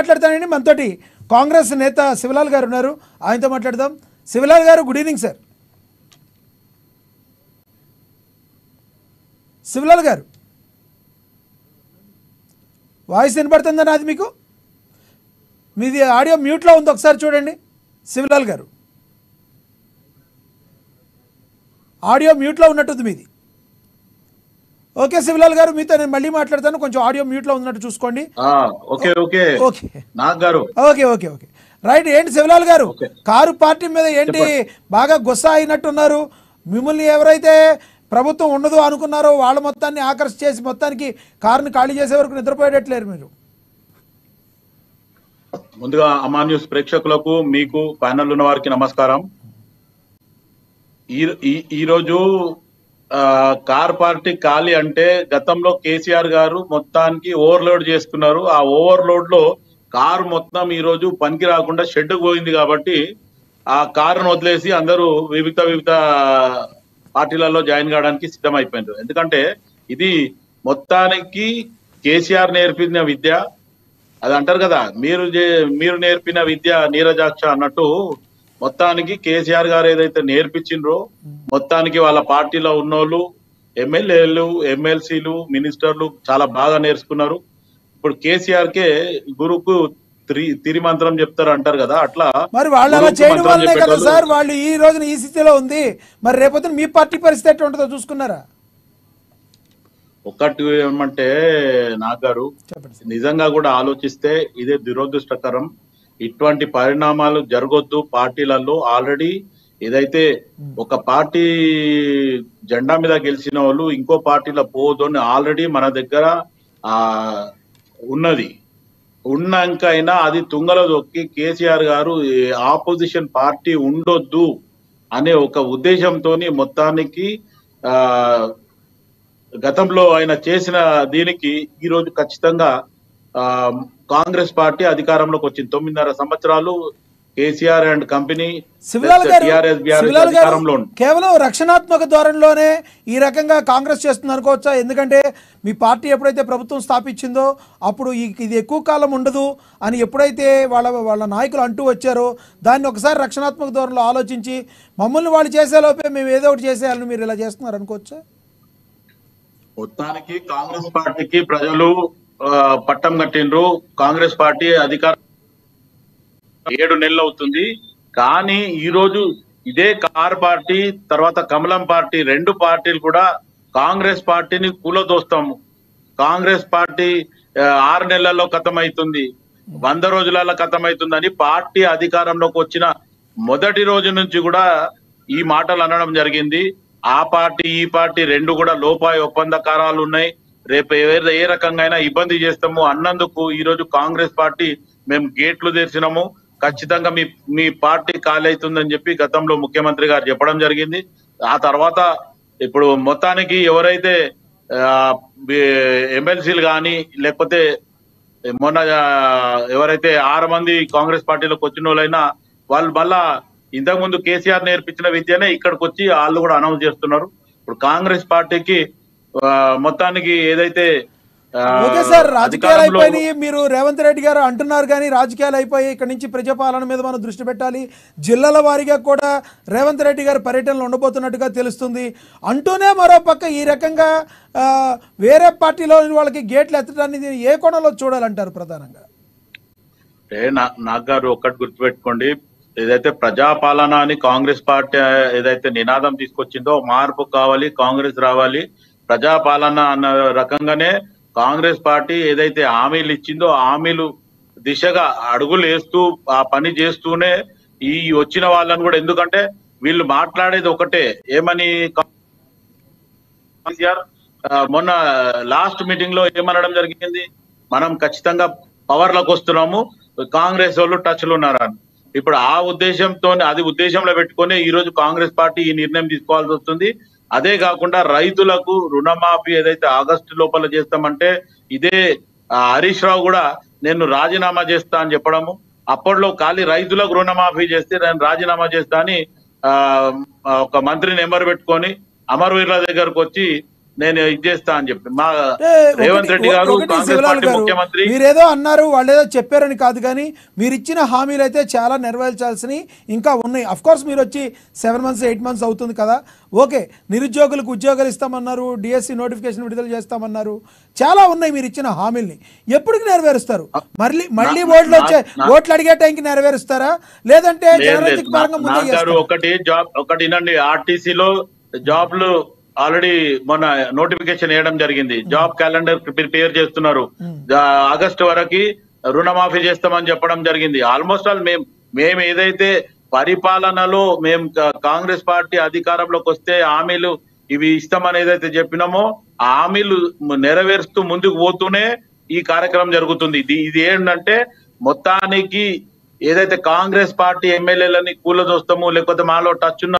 మాట్లాడతానండి. మనతోటి కాంగ్రెస్ నేత శివలాల్ గారు ఉన్నారు, ఆయనతో మాట్లాడదాం. శివలాల్ గారు, గుడ్ ఈవినింగ్ సార్. శివలాల్ గారు, వాయిస్ వినపడుతుందా నాది మీకు? మీది ఆడియో మ్యూట్లో ఉంది, ఒకసారి చూడండి. శివలాల్ గారు, ఆడియో మ్యూట్లో ఉన్నట్టుంది మీది. ఓకే శివలాల్ గారు, మీతో నేను మళ్ళీ మాట్లాడతాను, కొంచెం ఆడియో మ్యూట్లో ఉన్నట్టు చూసుకోండి. ఓకే ఓకే ఓకే నాగ్ గారు, ఓకే ఓకే ఓకే రైట్. ఏంటి శివలాల్ గారు, కారు పార్టీ మీద ఏంటి బాగా గుస్సా అయినట్టున్నారు? మిమ్మల్ని ఎవరైతే ప్రభుత్వం ఉండదు అనుకున్నారో వాళ్ళ మొత్తాన్ని ఆకర్షి చేసి మొత్తానికి కారుని ఖాళీ చేసే వరకు నిద్రపోయేటట్లేరు మీరు. ముందుగా అమా న్యూస్ ప్రేక్షకులకు, మీకు ప్యానల్ ఉన్న వారికి నమస్కారం. ఈరోజు కార్ పార్టీ ఖాళీ అంటే గతంలో కేసీఆర్ గారు మొత్తానికి ఓవర్లోడ్ చేసుకున్నారు. ఆ ఓవర్లోడ్ లో కారు మొత్తం ఈ రోజు పనికి రాకుండా షెడ్ పోయింది కాబట్టి ఆ కారును వదిలేసి అందరూ వివిధ పార్టీలలో జాయిన్ కావడానికి సిద్ధమైపోయినారు. ఎందుకంటే ఇది మొత్తానికి కేసీఆర్ నేర్పిన విద్య, అది అంటారు కదా, మీరు నేర్పిన విద్య నీరజాక్ష అన్నట్టు మొత్తానికి కేసీఆర్ గారు ఏదైతే నేర్పించిండ్రో మొత్తానికి వాళ్ళ పార్టీలో ఉన్నోళ్ళు, ఎమ్మెల్యేలు, ఎమ్మెల్సీలు, మినిస్టర్లు చాలా బాగా నేర్చుకున్నారు. ఇప్పుడు కేసీఆర్ కే గురుకు తిరిమంత్రం చెప్తారు అంటారు కదా, అట్లా మరి వాళ్ళు అలా చేయడం వల్లనే కదా సార్ వాళ్ళు ఈ రోజున ఈ స్థితిలో ఉంది. మరి రేపొద్దున మీ పార్టీ పరిస్థితి ఎట్లా ఉంటుందో చూసుకున్నారా? ఒక్కటి ఏమంటే నాగారు, నిజంగా కూడా ఆలోచిస్తే ఇదే దురదృష్టకరం. ఇటువంటి పరిణామాలు జరగొద్దు పార్టీలలో. ఆల్రెడీ ఏదైతే ఒక పార్టీ జెండా మీద గెలిచిన వాళ్ళు ఇంకో పార్టీలో పోదు అని ఆల్రెడీ మన దగ్గర ఉన్నది. ఉన్నాకైనా అది తుంగలో దొక్కి కేసీఆర్ గారు ఆపోజిషన్ పార్టీ ఉండొద్దు అనే ఒక ఉద్దేశంతో మొత్తానికి గతంలో ఆయన చేసిన దీనికి ఈరోజు ఖచ్చితంగా కాంగ్రెస్ పార్టీ అధికారంలోకి వచ్చింది. 9.5 సంవత్సరాలు కేసీఆర్ అండ్ కంపెనీ కేవలం రక్షణాత్మక ధోరణిలోనే ఈ రకంగా కాంగ్రెస్ చేస్తుంది అనుకోవచ్చా? ఎందుకంటే మీ పార్టీ ఎప్పుడైతే ప్రభుత్వం స్థాపించిందో అప్పుడు ఇది ఎక్కువ కాలం ఉండదు అని ఎప్పుడైతే వాళ్ళ నాయకులు అంటూ వచ్చారో దాన్ని ఒకసారి రక్షణాత్మక ధోరణిలో ఆలోచించి మమ్మల్ని వాళ్ళు చేసేలోపే మేము ఏదో ఒకటి చేసేయాలని మీరు ఇలా చేస్తున్నారు అనుకోవచ్చా? మొత్తానికి కాంగ్రెస్ పార్టీకి ప్రజలు పట్టం కట్టిండ్రు. కాంగ్రెస్ పార్టీ అధికారం 7 నెలలు అవుతుంది. కానీ ఈ రోజు ఇదే కార్ పార్టీ తర్వాత కమలం పార్టీ 2 పార్టీలు కూడా కాంగ్రెస్ పార్టీని కూలదోస్తాము. కాంగ్రెస్ పార్టీ 6 నెలల్లో ఖతమవుతుంది, 100 రోజులలో ఖతమవుతుందని పార్టీ అధికారంలోకి వచ్చిన మొదటి రోజు నుంచి కూడా ఈ మాటలు అనడం జరిగింది. ఆ పార్టీ ఈ పార్టీ 2 కూడా లోపాయి ఒప్పందకారాలు ఉన్నాయి. రేపు ఏ రకంగా ఇబ్బంది చేస్తాము అన్నందుకు ఈ రోజు కాంగ్రెస్ పార్టీ మేము గేట్లు తెరిచినాము. ఖచ్చితంగా మీ పార్టీ ఖాళీ అవుతుందని చెప్పి గతంలో ముఖ్యమంత్రి గారు చెప్పడం జరిగింది. ఆ తర్వాత ఇప్పుడు మొత్తానికి ఎవరైతే ఎమ్మెల్సీలు కానీ లేకపోతే మొన్న ఎవరైతే 6 మంది కాంగ్రెస్ పార్టీలోకి వచ్చిన వాళ్ళైనా వాళ్ళు మళ్ళా ఇంతకుముందు కేసీఆర్ నేర్పించిన విద్యనే ఇక్కడికి వచ్చి వాళ్ళు కూడా అనౌన్స్ చేస్తున్నారు. ఇప్పుడు కాంగ్రెస్ పార్టీకి మొత్తానికి ఏదైతే ఓకే సార్, రాజకీయాలు అయిపోయినాయి మీరు రేవంత్ రెడ్డి గారు అంటున్నారు, కానీ రాజకీయాలు అయిపోయి ఇక్కడ నుంచి ప్రజాపాలన మీద మనం దృష్టి పెట్టాలి, జిల్లాల వారీగా కూడా రేవంత్ రెడ్డి గారు పర్యటనలు ఉండబోతున్నట్టుగా తెలుస్తుంది అంటూనే మరో పక్క ఈ రకంగా వేరే పార్టీలోని వాళ్ళకి గేట్లు ఎత్తడానికి ఏ కోణంలో చూడాలంటారు ప్రధానంగా? నాగ్ గారు ఒక్కటి గుర్తుపెట్టుకోండి, ఏదైతే ప్రజాపాలన అని కాంగ్రెస్ పార్టీ ఏదైతే నినాదం తీసుకొచ్చిందో మార్పు కావాలి, కాంగ్రెస్ రావాలి, ప్రజాపాలన అన్న రకంగానే కాంగ్రెస్ పార్టీ ఏదైతే హామీలు ఇచ్చిందో హామీలు దిశగా అడుగులు వేస్తూ ఆ పని చేస్తూనే ఈ వచ్చిన వాళ్ళని కూడా, ఎందుకంటే వీళ్ళు మాట్లాడేది ఒకటే ఏమని, మొన్న లాస్ట్ మీటింగ్ లో ఏమనడం జరిగింది, మనం ఖచ్చితంగా పవర్ లోకి వస్తున్నాము, కాంగ్రెస్ వాళ్ళు టచ్ లో ఉన్నారని. ఇప్పుడు ఆ ఉద్దేశంతో అది ఉద్దేశంలో పెట్టుకుని ఈ రోజు కాంగ్రెస్ పార్టీ ఈ నిర్ణయం తీసుకోవాల్సి వస్తుంది. అదే కాకుండా రైతులకు రుణమాఫీ ఏదైతే ఆగస్టు లోపల చేస్తామంటే ఇదే హరీష్ రావు కూడా నేను రాజీనామా చేస్తా అని చెప్పడము, అప్పట్లో ఖాళీ రైతులకు రుణమాఫీ చేస్తే నేను రాజీనామా చేస్తా అని ఒక మంత్రి నెంబర్ పెట్టుకొని అమరవీరుల దగ్గరకు వచ్చి నేను ఇది చేస్తా అని చెప్పి మా అంటే రేవంత్ రెడ్డి గారు ఒకటి కాంగ్రెస్ శివలాల్ పార్టీ గారు, ముఖ్యమంత్రి మీరేదో అన్నారు వాళ్ళేదో చెప్పారని కాదు, కానీ మీరు ఇచ్చిన హామీలు అయితే చాలా నెరవేర్చాల్సినవి ఇంకా ఉన్నాయి. అఫ్ కోర్స్ మీరు వచ్చి 7 months 8 months అవుతుంది కదా, ఓకే. నిరుద్యోగులకు ఉద్యోగాలు ఇస్తామన్నారు, డిఎస్సి నోటిఫికేషన్ విడుదల చేస్తామన్నారు, చాలా ఉన్నాయి మీరు ఇచ్చిన హామీల్ని. ఎప్పటికి నెరవేరుస్తారు? మళ్ళీ ఓట్లు అడిగే టైంకి నెరవేరుస్తారా, లేదంటే జనరజిక్ పరంగా ముందే చేస్తారా? ఒకటి వినండి, ఆర్టీసీలో జాబ్లు ఆల్రెడీ మొన్న నోటిఫికేషన్ వేయడం జరిగింది. జాబ్ క్యాలెండర్ ప్రిపేర్ చేస్తున్నారు. ఆగస్టు వరకు రుణమాఫీ చేస్తామని చెప్పడం జరిగింది. ఆల్మోస్ట్ ఆల్ మేము ఏదైతే పరిపాలనలో మేము కాంగ్రెస్ పార్టీ అధికారంలోకి వస్తే హామీలు ఇవి ఇస్తామని ఏదైతే చెప్పినామో ఆ హామీలు నెరవేరుస్తూ ముందుకు పోతూనే ఈ కార్యక్రమం జరుగుతుంది. ఇది ఏంటంటే మొత్తానికి ఏదైతే కాంగ్రెస్ పార్టీ ఎమ్మెల్యేలని కూలదోస్తాము, లేకపోతే మాలో టచ్ ఉన్న